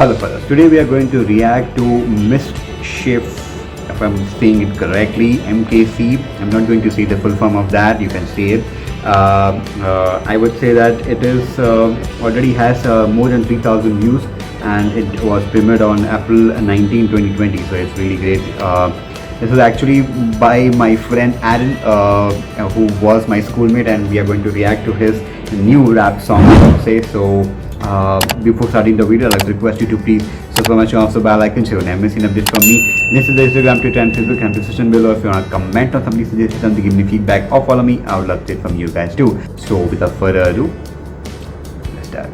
Hello fellas, today we are going to react to Mischief, if I'm saying it correctly, MKC. I'm not going to say the full form of that, you can see it. I would say that it is already has more than 3,000 views, and it was premiered on April 19, 2020, so it's really great. This is actually by my friend Aaron, who was my schoolmate, and we are going to react to his new rap song, I would say. So before starting the video, I'd like to request you to please subscribe my also bell icon, so you never miss an update from me. This is the Instagram, Twitter and Facebook, and description below. If you want to comment or something, suggest something, give me feedback or follow me, I would love it from you guys too. So without further ado, let's start.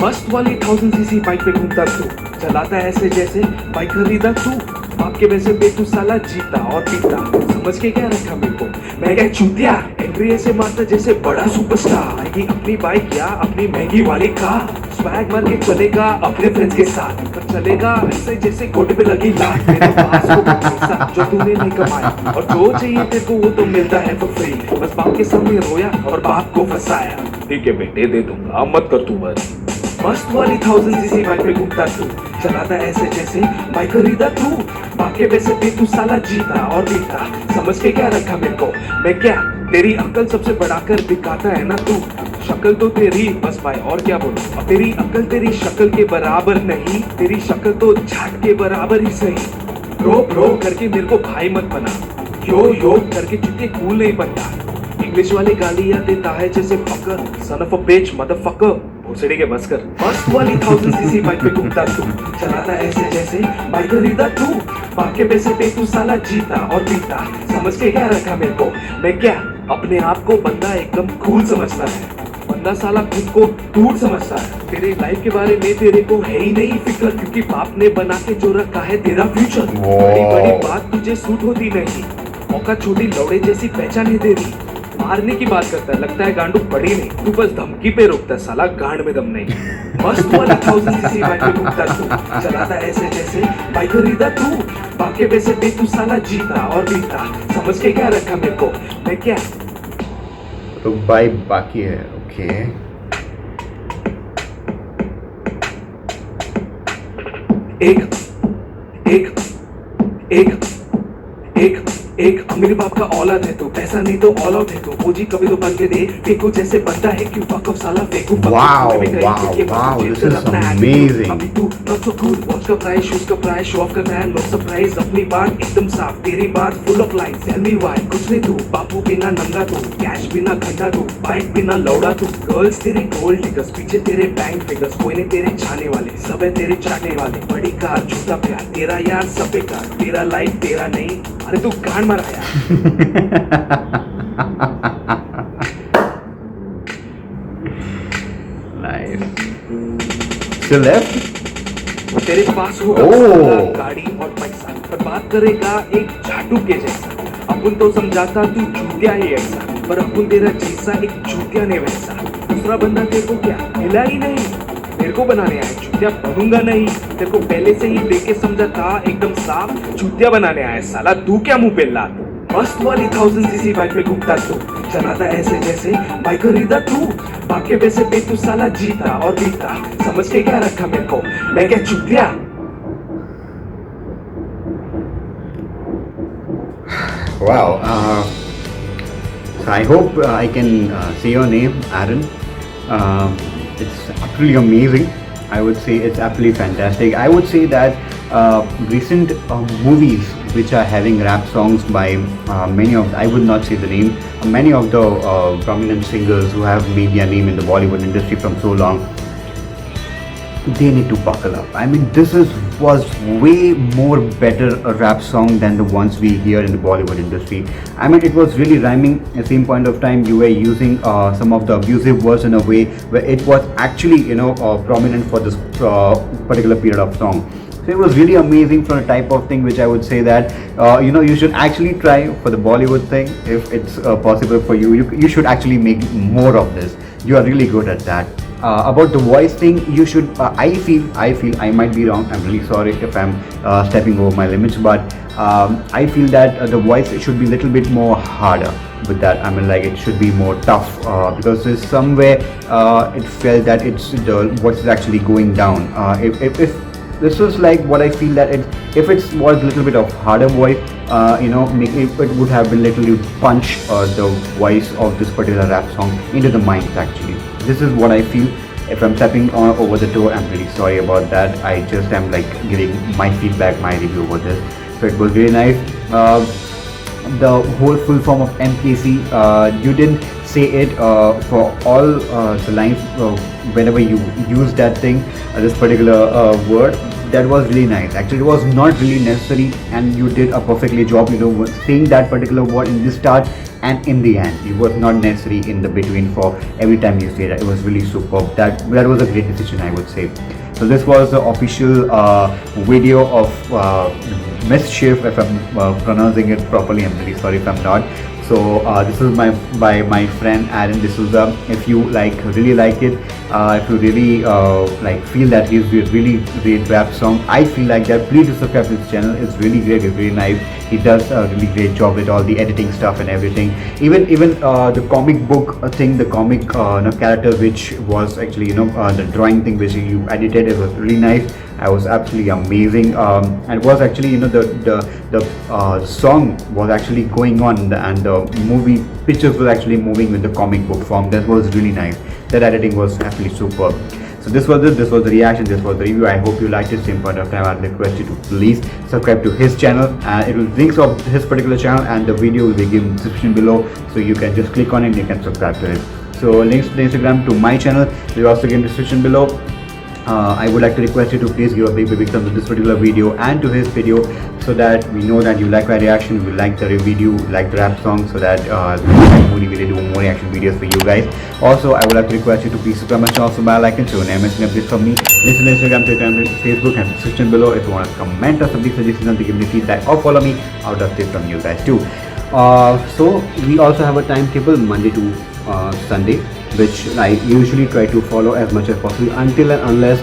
मस्त वाली 1000cc bike पे घूमता तू, चलाता ऐसे जैसे bike खरीदा तू, बाप के वैसे पे तू साला जीता और पीता, समझ के क्या रखा मेरे को, मैं क्या चूतिया, एंट्री ऐसे मारता जैसे बड़ा सुपरस्टार, आएगी अपनी बाइक या अपनी महंगी वाली कार, स्वैग मार के चलेगा अपने फ्रेंड्स के साथ, पर चलेगा ऐसे जैसे गोटे पे लगी लात, मेरे पास वो पैसा जो तूने नहीं कमाया, और जो चाहिए तेरे को वो तो मिलता है फॉर फ्री, बस बाप के सामने रोया और बाप को फंसाया, ठीक है बेटे दे दूंगा मत कर तू बस। मस्त वाली 1000cc बाइक पे घूमता तू, चलाता ऐसे जैसे बाइक खरीदा तू, बाके वैसे पे तू साला जीता और बीता, समझ के क्या रखा मेरे को, मैं क्या तेरी अक्ल सबसे बढ़ाकर दिखाता है ना तू, शक्ल तो तेरी बस भाई और क्या बोलूं, अब तेरी अक्ल तेरी शक्ल के बराबर नहीं, तेरी शक्ल तो झाट के बराबर ही सही, ब्रो करके मेरे को भाई मत बना, यो करके चुके कूल नहीं बनता, इंग्लिश वाली गालियां देता है जैसे फकर, son of a beach motherfucker, भोसड़ी के बस कर। मस्त वाली 1000cc बाइक पे घूमता तू, चलाता ऐसे जैसे बाइक खरीदा तू, बाके पैसे पे तू साला जीता और पीता, समझ के क्या रखा मेरे को, मैं क्या अपने आप को बंदा एकदम कूल समझता है, बंदा साला खुद को टूट समझता है, तेरे लाइफ के बारे में तेरे को है ही नहीं फिक्र, क्योंकि बाप ने बना के जो रखा है तेरा फ्यूचर, बड़ी बात तुझे सूट होती नहीं, मौका छोटी लौड़े जैसी पहचान है तेरी, मारने की बात करता है लगता है गांडू पड़ी नहीं, तू बस धमकी पे रोकता है साला गांड में दम नहीं। मस्त वाली 1000cc बाइक पे घूमता तू, चलाता ऐसे जैसे बाइक खरीदा तू, बाके पैसे पे तू साला जीता और बीता, समझ के क्या रखा मेरे को, मैं क्या तो भाई बाकी है, ओके। एक अमीर बाप का औलाद है तो पैसा नहीं तो ऑल आउट है तो ओजी कभी तो बन के दे फेंको जैसे बनता है क्यों फक ऑफ साला फेंको वाओ दिस इज अमेजिंग। अभी तू नॉट सो कूल वॉच का प्राइस शूज का प्राइस शो ऑफ करना है नो सरप्राइज, अपनी बात एकदम साफ तेरी बात full of lines, tell me why कुछ नहीं तू बापू बिना नंगा तू, कैश बिना घंटा तू, बाइक बिना लौड़ा तू, गर्ल्स तेरे गोल्ड डिगर्स पीछे तेरे बैंक फिगर्स, कोई नहीं तेरे छाने वाले सब है तेरे चाटने वाले, बड़ी कार झूठा प्यार तेरा यार सब बेकार, तेरा लाइफ तेरा नहीं, अरे तू गांड मारा यार। Nice. Still left? तेरे पास होगा गाड़ी और पैसा, पर बात करेगा एक झाटू के जैसा, अपन तो समझाता तू चूतिया ही ऐसा, पर अपन तेरा जैसा एक चूतिया नहीं वैसा, दूसरा बंदा तेरे को क्या मिला ही नहीं, मेरे को बनाने आया चूतिया बनूंगा नहीं, तेरे को पहले से ही देके समझा था एकदम साफ चूतिया बनाने आया साला, तू क्या मुंह पे ला। मस्त वाली 1000cc बाइक पे घूमता तू, चलाता ऐसे जैसे बाइक खरीदा तू, बाके पैसे पे तू साला जीता और बीता, समझ के क्या रखा मेरे को, मैं क्या चूतिया। Wow. So I hope I can say your name, Aaron. It's absolutely amazing. I would say it's absolutely fantastic. I would say that recent movies which are having rap songs by many of, I would not say the name, many of the prominent singers who have made their name in the Bollywood industry from so long, they need to buckle up. I mean, was way more better a rap song than the ones we hear in the Bollywood industry. I mean, it was really rhyming. At the same point of time, you were using some of the abusive words in a way where it was actually, prominent for this particular period of song. So it was really amazing for a type of thing which I would say that you should actually try for the Bollywood thing if it's possible for you. You should actually make more of this. You are really good at that. About the voice thing, you should. I feel I might be wrong. I'm really sorry if I'm stepping over my limits, but I feel that the voice should be a little bit more harder with that. I mean, like it should be more tough because there's somewhere it felt that it's the voice is actually going down. If this is like what I feel that if it was a little bit of harder voice, it would have been literally punch the voice of this particular rap song into the mind actually. This is what I feel. If I'm stepping over the toe, I'm really sorry about that. I just am like giving my feedback, my review over this. So it was really nice. The whole full form of MKC, you didn't say it for all the lines whenever you use that thing, this particular word. That was really nice. Actually, it was not really necessary, and you did a perfectly job. Saying that particular word in the start and in the end. It was not necessary in the between for every time you say that. It was really superb. That was a great decision, I would say. So this was the official video of Mischief, if I'm pronouncing it properly. I'm really sorry if I'm not. So this is by my friend Aaron D'Souza. If you really like it, if you really feel that he's a really great rap song, I feel like that, please do subscribe to his channel. It's really great. It's really nice. He does a really great job with all the editing stuff and everything. Even the comic book thing, the comic character, which was actually the drawing thing which you edited, it was really nice. I was absolutely amazing. And it was actually the song was actually going on, and the movie pictures were actually moving with the comic book form. That was really nice. That editing was absolutely superb. So this was it. This was the reaction. This was the review. I hope you liked it. Same point of time, I'd request you to please subscribe to his channel. It will links of his particular channel and the video will be given in the description below. So you can just click on it and you can subscribe to it. So links to the Instagram, to my channel, will also given in the description below. I would like to request you to please give a big thumbs up to this particular video and to his video, so that we know that you like my reaction, you like the review, like the rap song, so that we will do more reaction videos for you guys. Also, I would like to request you to please subscribe my channel, also bell icon, so never miss an update from me. Listen to Instagram, Twitter, and Facebook, and description below. If you want to comment or something, suggestions, to give me feedback or follow me, I would love to from you guys too. So we also have a timetable Monday to Sunday, which I usually try to follow as much as possible until and unless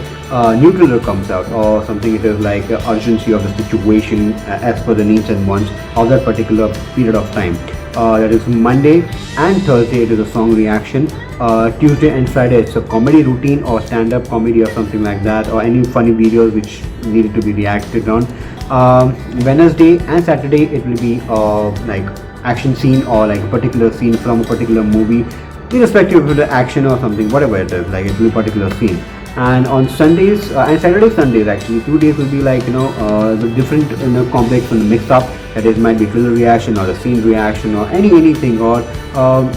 new trailer comes out or something. It is like urgency of the situation as per the needs and wants of that particular period of time. That is Monday and Thursday it is a song reaction. Tuesday and Friday it's a comedy routine or stand-up comedy or something like that, or any funny videos which needed to be reacted on. Wednesday and Saturday it will be like action scene or like a particular scene from a particular movie, irrespective of the action or something, whatever it is, like it will be a particular scene. And on Sundays and Saturday, Sundays actually 2 days will be like the different complex and mix up. That is, might be trailer reaction or a scene reaction or anything or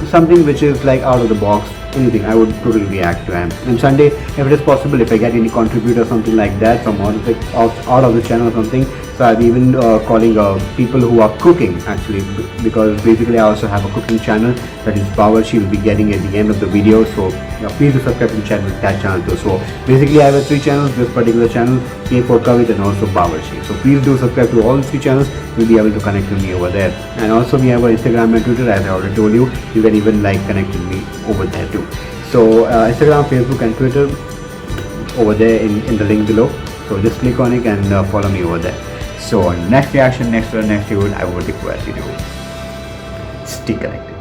something which is like out of the box. Anything I would totally react to. And Sunday, if it is possible, if I get any contributor or something like that from out of the channel or something, so I'll be even calling people who are cooking actually, because basically I also have a cooking channel, that is Bawarchi. Will be getting at the end of the video. So please do subscribe to the channel, that channel too. So basically I have 3 channels, this particular channel, K4 Kavit, and also Bawarchi. So please do subscribe to all 3 channels. You'll be able to connect with me over there. And also we have our Instagram and Twitter, as I already told you. You can even connect with me over there too. So Instagram, Facebook and Twitter over there in the link below. So just click on it and follow me over there. So next reaction, next video, I would request you to stay connected.